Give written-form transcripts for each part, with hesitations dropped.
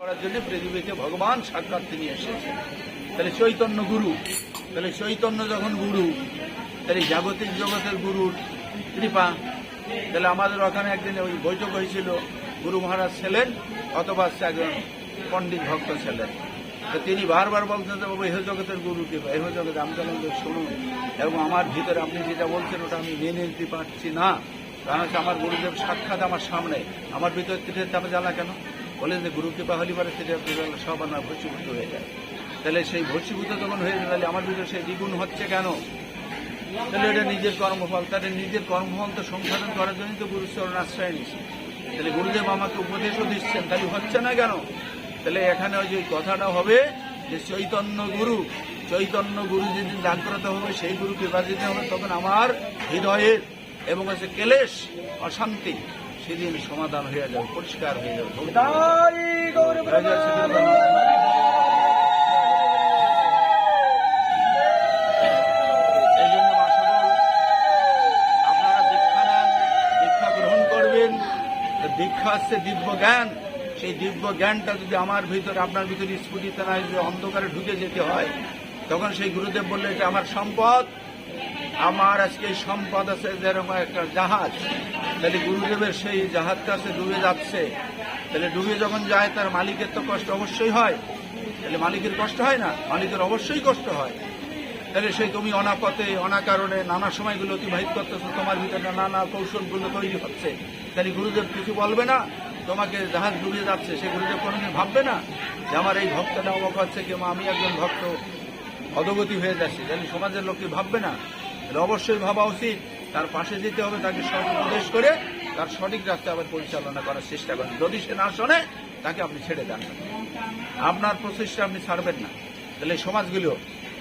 করার জন্য পৃথিবীতে ভগবান সাক্ষাৎ তিনি এসেছেন। তাহলে চৈতন্য গুরু, তাহলে চৈতন্য যখন গুরু, তাহলে জাগতিক জগতের গুরুর কৃপা। তাহলে আমাদের ওখানে একদিন ওই বৈঠক হয়েছিল, গুরু মহারাজ ছিলেন অথবা একজন পণ্ডিত ভক্ত ছিলেন। তো তিনি বারবার বলতেন যে বাবু এহ জগতের গুরু কৃপা, এহ জগতে আমি বললাম যে শুনুন, এবং আমার ভিতরে আপনি যেটা বলছেন ওটা আমি মেনে নিতে পারছি না, কারণ হচ্ছে আমার গুরুদেব সাক্ষাৎ আমার সামনে, আমার ভিতরে তীরের চাপে জ্বালা কেন? বলেন যে গুরু কৃপা হলে পরে তীরের জ্বালা সব আমার ভস্মীভূত হয়ে যায়। তাহলে সেই ভস্মীভূত যখন হয়ে যায় তাহলে আমার ভিতরে সেই দ্বিগুণ হচ্ছে কেন? তাহলে এটা নিজের কর্মফল, তাহলে নিজের কর্মফল তো সংশোধন করার জন্যই তো গুরুচরণ আশ্রয় নিচ্ছে। তাহলে গুরুদেব আমাকে উপদেশও দিচ্ছেন, তাহলে হচ্ছে না কেন? তাহলে এখানে ওই যে কথাটা হবে যে চৈতন্য গুরু, চৈতন্য গুরু যেদিন জাগ্রত হবে, সেই গুরু কৃপা দিতে হবে, তখন আমার হৃদয়ের এবং হচ্ছে ক্লেশ অশান্তি সেদিন সমাধান হয়ে যাবে, পরিষ্কার হয়ে যাবে। এই জন্য আপনারা দীক্ষা নেন, দীক্ষা গ্রহণ করবেন। দীক্ষা হচ্ছে দিব্য জ্ঞান, সেই দিব্য জ্ঞানটা যদি আমার ভিতরে আপনার ভিতরে স্ফুটিত না হয়, অন্ধকারে ঢুকে যেতে হয়, তখন সেই গুরুদেব বললে এটা আমার সম্পদ, আমার আজকে এই সম্পদ আছে যেরকম একটা জাহাজ, তাহলে গুরুদেবের সেই জাহাজটা আছে ডুবে যাচ্ছে, তাহলে ডুবে যখন যায় তার মালিকের তো কষ্ট অবশ্যই হয়, তাহলে মালিকের কষ্ট হয় না? মালিকের অবশ্যই কষ্ট হয়। তাহলে সেই তুমি অনাপথে অনাকারণে নানা সময়গুলো অতিবাহিত করতেছো, তোমার ভিতরে নানা কৌশলগুলো তৈরি হচ্ছে, তাহলে গুরুদেব কিছু বলবে না? তোমাকে জাহাজ ডুবে যাচ্ছে, সে গুরুদেব কোনোদিন ভাববে না যে আমার এই ভক্তটা অবাক হচ্ছে, কিংবা আমি একজন ভক্ত অধোগতি হয়ে যাচ্ছি, তাহলে সমাজের লোককে ভাববে না? তাহলে অবশ্যই ভাবা উচিত, তার পাশে যেতে হবে, তাকে সৎ উপদেশ করে তার সঠিক রাস্তা আবার পরিচালনা করার চেষ্টা করেন। যদি সে না শোনে তাকে আপনি ছেড়ে দেন না, আপনার প্রচেষ্টা আপনি ছাড়বেন না। তাহলে এই সমাজগুলো,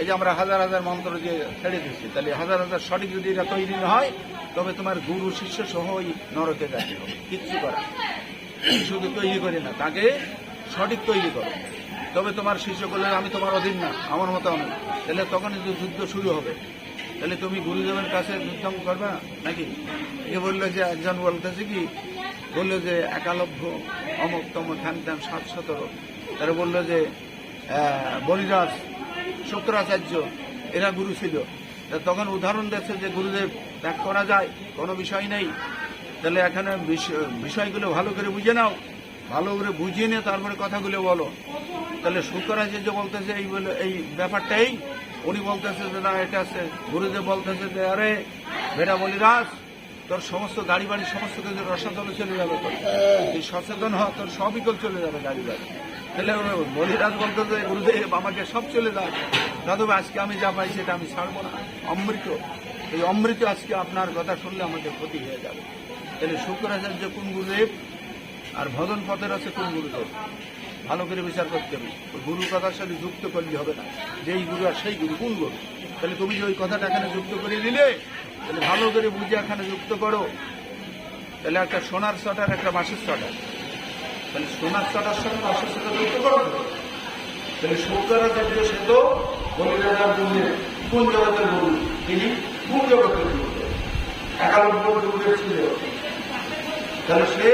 এই যে আমরা হাজার হাজার মন্ত্র যে ছেড়ে দিচ্ছি, তাহলে হাজার হাজার সঠিক যদি এটা তৈরি হয়, তবে তোমার গুরু শিষ্য সহ ওই নরকে যেতে হবে, কিচ্ছু করা। শুধু তৈরি করি না, তাকে সঠিক তৈরি করো, তবে তোমার শিষ্য করলে আমি তোমার অধীন না, আমার মতো আমি, তাহলে তখন যুদ্ধ শুরু হবে। তাহলে তুমি গুরুদেবের কাছে যুদ্ধ করবে না নাকি? এ বললো যে একজন বলতেছে কি, বললো যে একালভ্য অমুক তমক ধ্যান ধ্যান 717, তারা বললো যে বলিরাজ শুক্রাচার্য এরা গুরু ছিল। তখন উদাহরণ দিচ্ছে যে গুরুদেব ত্যাগ করা যায়, কোনো বিষয় নেই। তাহলে এখানে বিষয়গুলো ভালো করে বুঝে নাও, ভালো করে বুঝিয়ে নিয়ে তারপরে কথাগুলো বলো। তাহলে শুক্রাচার্য বলতেছে এই বলে এই ব্যাপারটাই, উনি বলতেছে যে না এটা আছে, গুরুদেব বলতেছে যে আরে বেটা বলিরাজ, তোর সমস্ত গাড়ি বাড়ি সমস্ত কিছু রসাতলে চলে যাবে, তোর তুই সচেতন হ, তোর সবই চলে যাবে গাড়ি বাড়ি। তাহলে বলিরাজ বলতেছে গুরুদেব আমাকে সব চলে যাবে, তবে আজকে আমি যা পাই সেটা আমি ছাড়বো না, অমৃত, এই অমৃত আজকে আপনার কথা শুনলে আমাকে ক্ষতি হয়ে যাবে। তাহলে শুক্রাচার্য কোন গুরুদেব আর ভজন পথের আছে কোন গুরুদেব, ভালো করে বিচার করতে হবে। গুরুর কথার সাথে যুক্ত করলে হবে না, যেই গুরু আর সেই গুরু কোন গুরু। তাহলে তুমি যে ওই কথাটা এখানে যুক্ত করে দিলে, তাহলে ভালো করে বুঝে এখানে যুক্ত করো। তাহলে একটা সোনার চটার একটা বাঁশের চটার, তাহলে সোনার চটার সাথে বাঁশের চটা যুক্ত করো। তাহলে শুক্রাচার্য সে তো বলিরাজার গুরুদেব, কোন জগতের গুরু? তিনি কোন জগতের গুরু? একালব্য গুরুদেব ছিল। তাহলে সে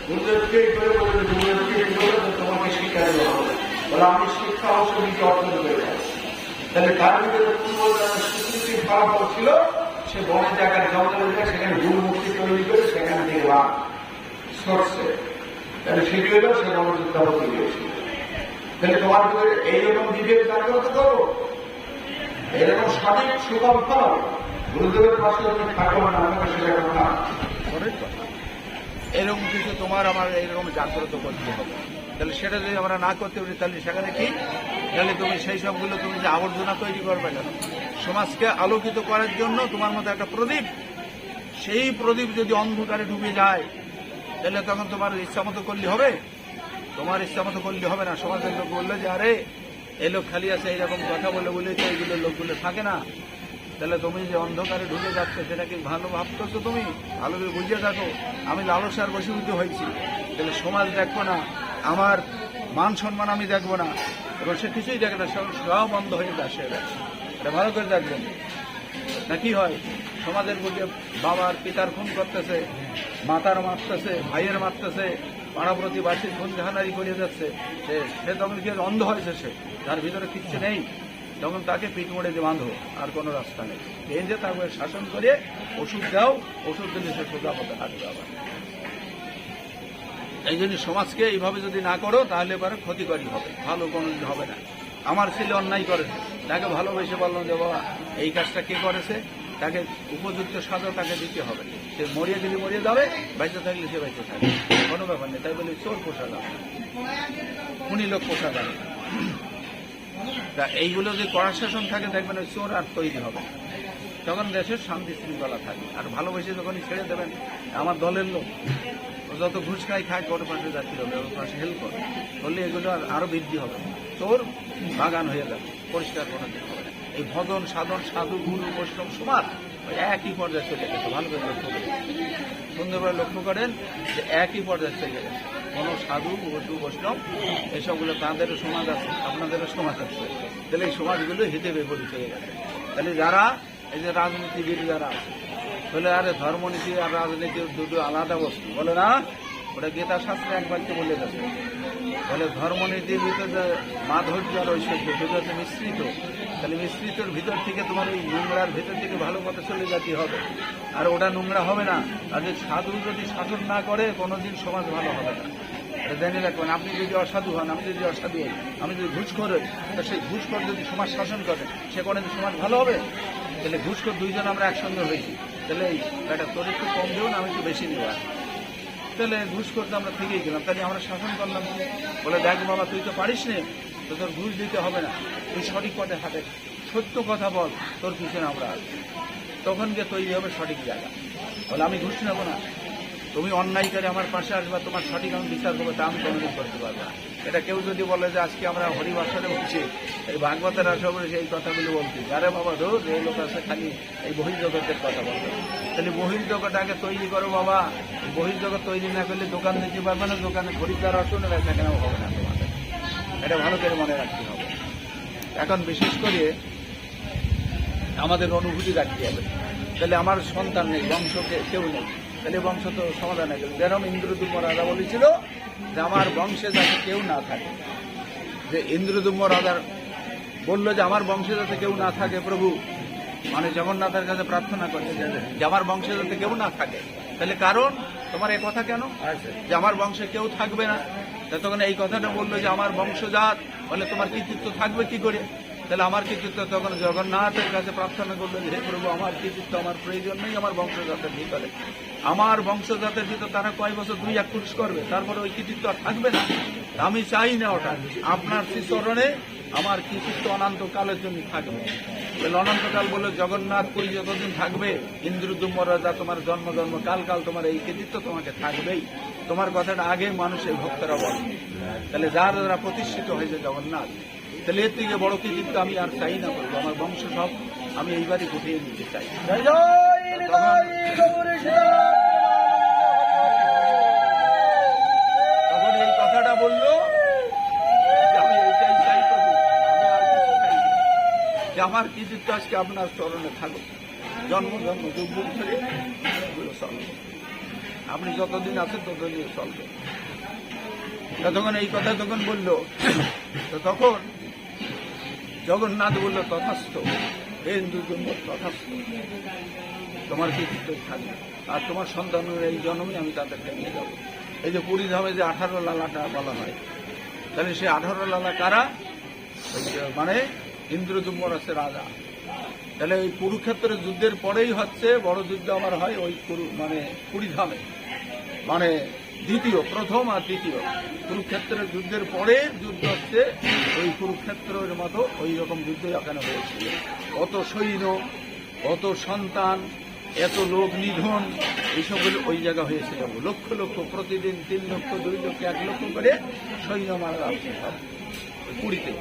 গুরুদেবকে এই করে বলে, গুরুদেবকে এই করে তোমাকে শিক্ষা দেওয়া হবে, বলে আমি শিক্ষা অবশ্য নিজে অর্জন করে যাচ্ছি। তাহলে তার ভিতরে স্বীকৃতির ফলাফল ছিল, সে বনের জায়গায় জঙ্গলে সেখানে গুরুমূর্তি তৈরি করে সেখান থেকে লাভ সরছে। তাহলে সেটি হলো সে গণযুদ্ধাবতী হয়েছিল। তাহলে তোমার ভিতরে এইরকম বিবেক জাগ্রত করো, এরকম সঠিক সুফল ফল গুরুদেবের পাশে যদি থাকো না থাকো সেটা কথা অনেক কথা। এরকম কিছু তোমার আমার এইরকম জাগ্রত করতে হবে। তাহলে সেটা যদি আমরা না করতে পারি তাহলে সেখানে কি? তাহলে তুমি সেই সবগুলো তুমি যে আবর্জনা তৈরি করবে কেন? সমাজকে আলোকিত করার জন্য তোমার মধ্যে একটা প্রদীপ, সেই প্রদীপ যদি অন্ধকারে ডুবে যায় তাহলে তখন তোমার ইচ্ছা মতো করলে হবে? তোমার ইচ্ছা মতো করলে হবে না। সমাজের লোক বললো যে আরে এই লোক খালি আছে, এইরকম কথা বলে তো এইগুলো লোকগুলো থাকে না। তাহলে তুমি যে অন্ধকারে ঢুকে যাচ্ছে সেটা কি ভালো ভাবতেছো? তুমি ভালো করে বুঝিয়ে থাকো, আমি লালসার বশীভূত হয়েছি, তাহলে সমাজ দেখবো না, আমার মান সম্মান আমি দেখবো না, এবং সে কিছুই দেখে না, সব বন্ধ হয়ে আসে। এটা ভালো করে দেখবেন না কি হয় সমাজের বুঝে বাবার পিতার খুন করতেছে, মাতার মারতেছে, ভাইয়ের মারতেছে, পাড়া প্রতিবাসী খুন জাহানারি করে যাচ্ছে, সে তখন কি অন্ধ হয়েছে, সে তার ভিতরে কিচ্ছু নেই, তখন তাকে পিঠ মোড়ে যে বাঁধো, আর কোনো রাস্তা নেই। এই যে তারপরে শাসন করে ওষুধ দাও, ওষুধ দিলে সে সোজা পথে হাঁটবে আবার। এই জন্য সমাজকে এইভাবে যদি না করো তাহলে এবারে ক্ষতিকরই হবে, ভালো কোনো হবে না। আমার ছেলে অন্যায় করেছে, তাকে ভালোবেসে বললাম যে বাবা এই কাজটা কে করেছে, তাকে উপযুক্ত সাজা তাকে দিতে হবে। সে মরিয়ে দিলে মরিয়ে যাবে, বেঁচে থাকলে সে বেঁচে থাকবে, কোনো ব্যাপার নেই। তাই বলি চোর পোষা যাবে, খুনি লোক পোষা যাবে। তা এইগুলো যে কড়া শাসন থাকে দেখবেন ওই চোর আর তৈরি হবে, তখন দেশের শান্তি শৃঙ্খলা থাকে। আর ভালোবেসে যখনই ছেড়ে দেবেন, আমার দলের লোক যত ঘুষ খাই খায় ওর পাশে যাচ্ছিল, ওর পাশে হেল্প করে, করলে এগুলো আরো বৃদ্ধি হবে, চোর বাগান হয়ে যাবে, পরিষ্কার করা যেতে হবে। এই ভজন সাধন সাধু গুরু বৈষ্ণব সমাজ ওই একই পর্যায়ে চলে গেছে। ভালো করে লক্ষ্য করেন, সুন্দরভাবে লক্ষ্য করেন যে একই পর্যায়ে চলে গেছে। কোনো সাধু গুরু বৈষ্ণব এসবগুলো তাদেরও সমাজ আছে, আপনাদেরও সমাজ আছে। তাহলে এই সমাজগুলো হেঁটে বেপরি চলে গেছে। তাহলে যারা এই যে রাজনীতিবিদ যারা আছে, বলে আরে ধর্মনীতি আর রাজনীতি দুটো আলাদা বস্তু, বলে না, ওটা গীতা শাস্ত্রে এক বাক্যে বলে গেছে। বলে ধর্মনীতির ভিতরে মাধুর্য আর ঐশ্বর্য দুটো হচ্ছে মিশ্রিত, তাহলে মিশ্রিতর ভিতর থেকে তোমার ওই নোংরার ভিতর থেকে ভালো পথে চলে যেতে হবে, আর ওটা নোংরা হবে না। আর যে সাধু যদি শাসন না করে কোনোদিন সমাজ ভালো হবে না, এটা জেনে রাখবেন। আপনি যদি অসাধু হন, আমি যদি অসাধু হই, আমি যদি ঘুষখোর হই, তা সেই ঘুষখোর যদি সমাজ শাসন করে, সে কোনোদিন সমাজ ভালো হবে? তাহলে ঘুষখোর দুইজন আমরা একসঙ্গে হয়েছি, তাহলে এটা তোর একটু কম দেবো না, আমি একটু বেশি নেব, তাহলে ঘুষ করতে আমরা থেকেই গেলাম। তাহলে আমরা শাসন করলাম, বলে দেখ বাবা তুই তো পারিস নে, তো তোর ঘুষ দিতে হবে না, তুই সঠিক পথে হাঁটে, সত্য কথা বল, তোর পিছনে আমরা আসবো, তখন গিয়ে তৈরি হবে সঠিক জায়গা। বলে আমি ঘুষ নেবো না, তুমি অন্যায় করে আমার পাশে আসবা, তোমার সঠিক আমি বিচার করবো, তা আমি কোনোদিন করতে পারবো না। এটা কেউ যদি বলে যে আজকে আমরা হরিবাসনে বলছি, এই ভাগবতের আসা বলে সেই কথাগুলো বলছি, আরে বাবা ধর যে লোক আছে খালি এই বহির্জগতের কথা বলবে। তাহলে বহির্জগৎ আগে তৈরি করো বাবা, বহির্জগৎ তৈরি না করলে দোকান দিতে পারবে না, দোকানে খরিদ্দার আসনে বেচা কেনাও হবে না তোমাদের, এটা ভালো করে মনে রাখতে হবে। এখন বিশেষ করে আমাদের অনুভূতি রাখতে হবে। তাহলে আমার সন্তান নেই, বংশকে কেউ নেই, তাহলে বংশ তো সমাধান হয়ে গেল। যেরকম ইন্দ্রদুম্ন রাজা বলেছিল যে আমার বংশে যাতে কেউ না থাকে, যে ইন্দ্রদুম্ন রাজা বললো যে আমার বংশে যাতে কেউ না থাকে, প্রভু মানে জগন্নাথের কাছে প্রার্থনা করছে যে আমার বংশে যাতে কেউ না থাকে। তাহলে কারণ তোমার এই কথা কেন যে আমার বংশে কেউ থাকবে না? তখন এই কথাটা বললো যে আমার বংশজাত, বলে তোমার কৃতিত্ব থাকবে কি করে? তাহলে আমার কৃতিত্ব তখন জগন্নাথের কাছে প্রার্থনা করলো যে হে প্রভু আমার কৃতিত্ব আমার প্রয়োজন নেই আমার বংশজাতের ভিতরে। আমার বংশজাতের ভিতরে তারা কয় বছর 2-1 পুরুষ করবে, তারপরে ওই কৃতিত্ব আর থাকবে না। আমি চাই না ওটা, আপনার শ্রীচরণে আমার কৃতিত্ব অনন্তকালের জন্য থাকবে। অনন্তকাল বলে জগন্নাথপুরী যতদিন থাকবে, ইন্দ্রদুম্ন রাজা তোমার জন্ম জন্ম কাল কাল তোমার এই কৃতিত্ব তোমাকে থাকবেই। তোমার কথাটা আগে মানুষের ভক্তরা বলে। তাহলে যারা যারা প্রতিষ্ঠিত হয়েছে জগন্নাথ, তাহলে এর থেকে বড় কৃতিত্ব আমি আর চাই না, বলবো আমার বংশ সব আমি এইবারই গুটিয়ে নিতে চাই। তখন এই কথাটা বললো যে আমি এইটাই চাই প্রভু, আমি আর কিছু চাই না, যে আমার কৃতিত্ব আজকে আপনার চরণে থাকুক, জন্ম জন্ম যুগ যুগ ধরে চলবে, আপনি যতদিন আছেন ততদিন চলবে। তখন এই কথা যখন বললো, তো তখন জগন্নাথ বলল তথাস্থ, হে ইন্দ্রদুম্ন তথাস্থ, তোমার কৃতিত্ব থাকবে, আর তোমার সন্তানের এই জন্মে আমি তাদেরকে নিয়ে যাব। এই যে পুরী ধামে যে 18 লালাটা বলা হয়, তাহলে সেই 18 লালা কারা? মানে ইন্দ্রদুম্ন আছে রাজা। তাহলে ওই কুরুক্ষেত্রের যুদ্ধের পরেই হচ্ছে বড় যুদ্ধ আমার হয় ওই মানে পুরী ধামে, মানে দ্বিতীয়, প্রথম আর দ্বিতীয় কুরুক্ষেত্রের যুদ্ধের পরে যুদ্ধ হচ্ছে ওই কুরুক্ষেত্রের মতো ওই রকম যুদ্ধ এখানে হয়েছিল। অত সৈন্য, অত সন্তান, এত লোক নিধন, এইসবগুলো ওই জায়গা হয়েছিল। লক্ষ লক্ষ প্রতিদিন 3 লক্ষ 2 লক্ষ 1 লক্ষ করে সৈন্য মারা যাচ্ছে সব পুরীতে।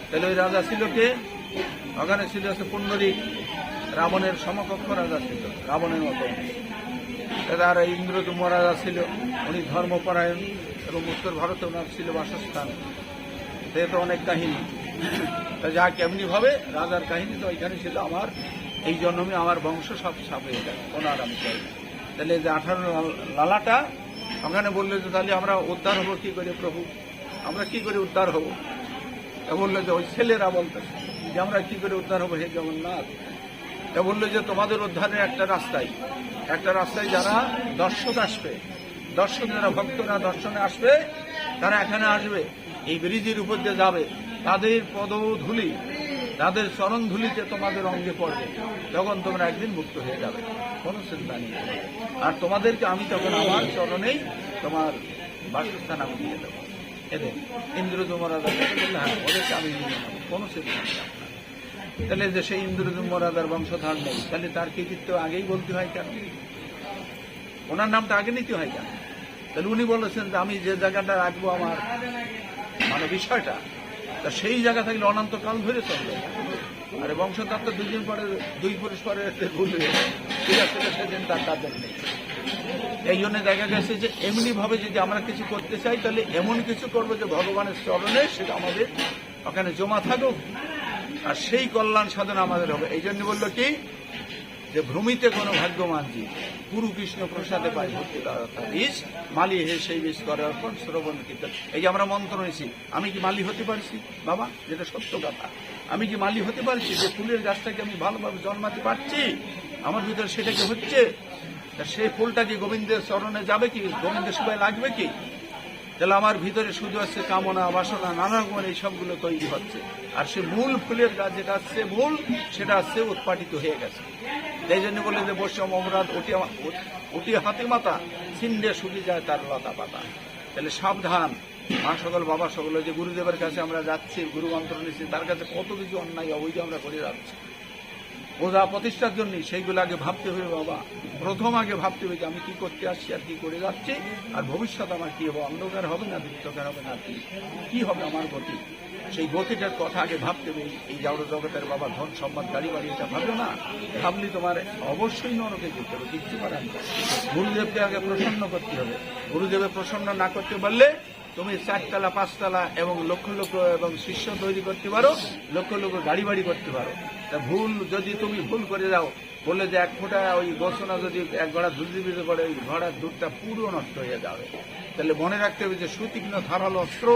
তাহলে ওই রাজা ছিল কে? ওখানে ছিল হচ্ছে পুণ্ডরীক, রাবণের সমকক্ষ রাজা ছিল, রাবণের মতো। আর ইন্দ্রদুম্ন রাজা ছিল, উনি ধর্মপরায়ণ এবং উত্তর ভারতে ওনার ছিল বাসস্থান। সে তো অনেক কাহিনী, তা যা কেমনি ভাবে রাজার কাহিনী তো ওইখানে ছিল। আমার এই জন্মে আমার বংশ সব ছাপ হয়ে যায়, কোনো আর আমি চাই না। তাহলে যে 18 লালাটা ওখানে বললো যে তাহলে আমরা উদ্ধার হবো কি করে প্রভু, আমরা কি করে উদ্ধার হবো? তা বললো যে ওই ছেলেরা বলতেছে যে আমরা কি করে উদ্ধার হবো হে জগন্নাথ। তা বললো যে তোমাদের উদ্ধারের একটা রাস্তায় যারা দর্শক আসবে, যারা ভক্তরা দর্শনে আসবে, তারা এখানে আসবে, এই ব্রিজের উপর দিয়ে যাবে, তাদের পদধূলি, তাদের চরণ ধুলিতে তোমাদের অঙ্গে পড়বে, তখন তোমরা একদিন মুক্ত হয়ে যাবে, কোনো চিন্তা নেই। আর তোমাদেরকে আমি তখন আমার চরণেই তোমার বাসস্থান আমি দিয়ে দেবো। এদের ইন্দ্রযমরাজা বললে হ্যাঁ ওদেরকে আমি নিয়ে নেবো, কোনো চিন্তা নেই আপনার। তাহলে যে সেই ইন্দ্রযমরাজার বংশধর নেই, তাহলে তার কৃতিত্ব আগেই বলতে হয় কেন? ওনার নামটা আগে নিতে হয় কেন? তাহলে উনি বলেছেন যে আমি যে জায়গাটা রাখবো আমার মানে বিষয়টা, তা সেই জায়গা থাকলে অনন্তকাল ধরে চলবে। আর বংশধর তো দুই পুরুষ পরে ভুল হয়ে ঠিক আছে, সেদিন তার কাজের নেই। এই জন্য দেখা গেছে যে এমনি ভাবে যদি আমরা কিছু করতে চাই, তাহলে এমন কিছু করবো যে ভগবানের চরণে সেটা আমাদের ওখানে জমা থাকুক, আর সেই কল্যাণ সাধন আমাদের হবে। এই জন্য বললো কি যে ভ্রমিতে কোনো ভাগ্যমান জীব গুরু কৃষ্ণ প্রসাদে পাই ভক্তি বীজ মালি হে সেই বীজ করে অর্পণ শ্রবণ কীর্তন। এই যে আমরা মন্ত্র নিয়েছি, আমি কি মালি হতে পারছি বাবা? যেটা সত্য কথা, আমি কি মালি হতে পারছি? যে ফুলের গাছটাকে আমি ভালোভাবে জন্মাতে পারছি, আমার ভিতরে সেটা কি হচ্ছে? সেই ফুলটা কি গোবিন্দের চরণে যাবে কি? গোবিন্দের সেবায় লাগবে কি? তাহলে আমার ভিতরে শুধু আছে কামনা বাসনা নানা রকমের এই সবগুলো তৈরি হচ্ছে, আর সে মূল ফুলের গাছ যেটা আছে মূল, সেটা আছে উৎপাটিত হয়ে গেছে। এই জন্য বলে যে বৈষম অপরাধ উঠি হাতে মাথা, ছিন্ডে শুকিয়ে যায় তার লতা পাতা। তাহলে সাবধান মা সকল বাবা সকল, যে গুরুদেবের কাছে আমরা যাচ্ছি, গুরু মন্ত্র নিচ্ছি, তার কাছে কত কিছু অন্যায় অবৈধ আমরা করে যাচ্ছি পূজা প্রতিষ্ঠার জন্য। সেইগুলো আগে ভাবতে হবে বাবা, প্রথম আগে ভাবতে হবে যে আমি কি করতে আসছি আর কি করে যাচ্ছি, আর ভবিষ্যৎ আমার কি হবে, অন্ধকার হবে না দীপ্তকার হবে না, কি হবে আমার গতি, সেই গতিটার কথা আগে ভাবতে হবে। এই জড় জগতের বাবা ধন সম্মান গাড়ি বাড়ি এটা ভাবো না, ভাবলি তোমার অবশ্যই নরকে যেতে হবে, কিচ্ছু করার না। গুরুদেবকে আগে প্রসন্ন করতে হবে, গুরুদেবের প্রসন্ন না করতে পারলে তুমি 4 তলা 5 তলা এবং লক্ষ লক্ষ এবং শিষ্য তৈরি করতে পারো, লক্ষ লক্ষ গাড়ি বাড়ি করতে পারো। তা ভুল যদি তুমি ভুল করে যাও, বললে যে 1 ফোঁটা ওই গোসনা যদি 1 ঘোড়া দুধ দিতে পারে, ওই ঘোড়ার দুধটা পুরো নষ্ট হয়ে যাবে। তাহলে মনে রাখতে হবে যে সুতীক্ষ্ণ ধারালো অস্ত্র,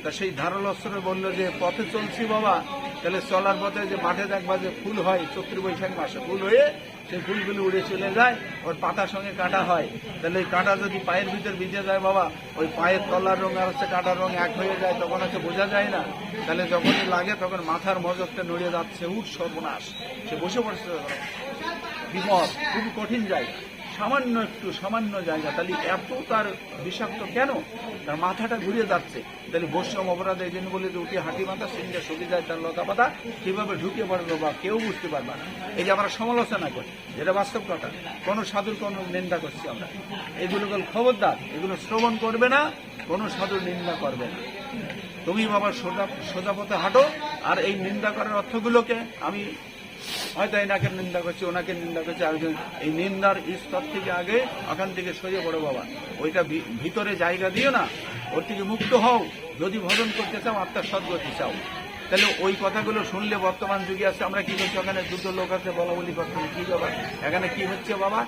তা সেই ধারালো অস্ত্র বললো যে পথে চলছি বাবা, তাহলে চলার পথে যে মাঠে দেখবা যে ফুল হয়, চৈত্র বৈশাখ মাসে ফুল হয়ে সেই ফুলগুলো উড়ে চলে যায়, ওর পাতার সঙ্গে কাঁটা হয়। তাহলে ওই কাঁটা যদি পায়ের ভিতর ভিজে যায় বাবা, ওই পায়ের তলার রং আর হচ্ছে কাঁটার রং এক হয়ে যায়, তখন হচ্ছে বোঝা যায় না। তাহলে যখনই লাগে তখন মাথার মজকটা নড়িয়ে যাচ্ছে, উঠ সর্বনাশ, সে বসে পড়ছে, বিপদ, খুবই কঠিন জায়গা, সামান্য জায়গা, তাহলে এত তার বিষাক্ত কেন? তার মাথাটা ঘুরিয়ে যাচ্ছে। তাহলে বৈষম অপরাধ এই জন্য বলে যে উঠে হাঁটি মাথা সিংহে শুকিয়ে যায় তার লতা পাতা, কিভাবে ঢুকিয়ে পড়লো বা কেউ বুঝতে পারবে না। এই যে আমরা সমালোচনা করি, যেটা বাস্তব কথা, কোনো সাধুর কোনো নিন্দা করছি আমরা, এগুলো খবরদার, এগুলো শ্রবণ করবে না, কোনো সাধুর নিন্দা করবে না। তুমি বাবা সোজা পথে হাঁটো, আর এই নিন্দা করার অর্থগুলোকে আমি হয়তো এনাকে নিন্দা করছি, ওনাকে নিন্দা করছি, এই নিন্দার স্তর থেকে আগে ওখান থেকে সরে পড়ো বাবা, ওইটা ভিতরে জায়গা দিও না, ওর থেকে মুক্ত হও। যদি ভজন করতে চাও, আত্মার সদ্গতি চাও, তাহলে ওই কথাগুলো শুনলে বর্তমান যুগে আছে আমরা কি করছি, ওখানে 2 লোক আছে বলা বলি করতে, কি ব্যাপার এখানে কি হচ্ছে বাবা?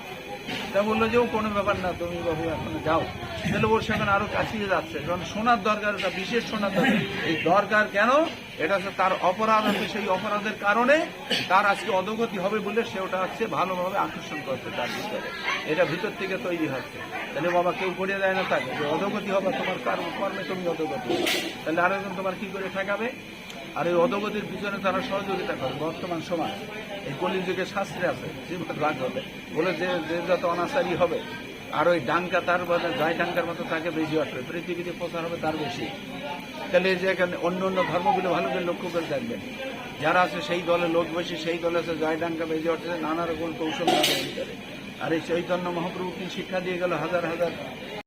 তা বললো যে ও কোনো ব্যাপার না, তুমি বাবু এখন যাও। তাহলে ওর সেখানে আরো কাছিয়ে যাচ্ছে, কারণ শোনার দরকার, এটা বিশেষ শোনার দরকার। এই দরকার কেন? এটা হচ্ছে তার অপরাধ আছে, সেই অপরাধের কারণে তার আজকে অধোগতি হবে বলে সে ওটা হচ্ছে ভালোভাবে আকর্ষণ করছে তার ভিতরে, এটা ভিতর থেকে তৈরি হচ্ছে। তাহলে বাবা কেউ করে দেয় না তাকে যে অধোগতি হবে, তোমার কর্মে তুমি অধোগতি, তাহলে আরেকজন তোমার কি করে ঠেকাবে? আর এই অধোগতির পিছনে তারা সহযোগিতা করে। বর্তমান সময় এই কলিযুগে শাস্ত্রে আছে, জীবন ভাগ হবে বলে যে যত অনাচারী হবে, আর ওই ডাঙ্কা তার জয় ডাঙ্কার মতো তাকে বেশি আসবে, পৃথিবীতে প্রচার হবে তার বেশি। তাহলে যে এখানে অন্য ধর্মগুলো ভালো করে লক্ষ্য করে দেখবেন, যারা আছে সেই দলে লোক বেশি, সেই দলে আছে জয় ডাঙ্কা বেশি আসছে, নানা রকম কৌশল করে। আর এই চৈতন্য মহাপ্রভু কি শিক্ষা দিয়ে গেল হাজার হাজার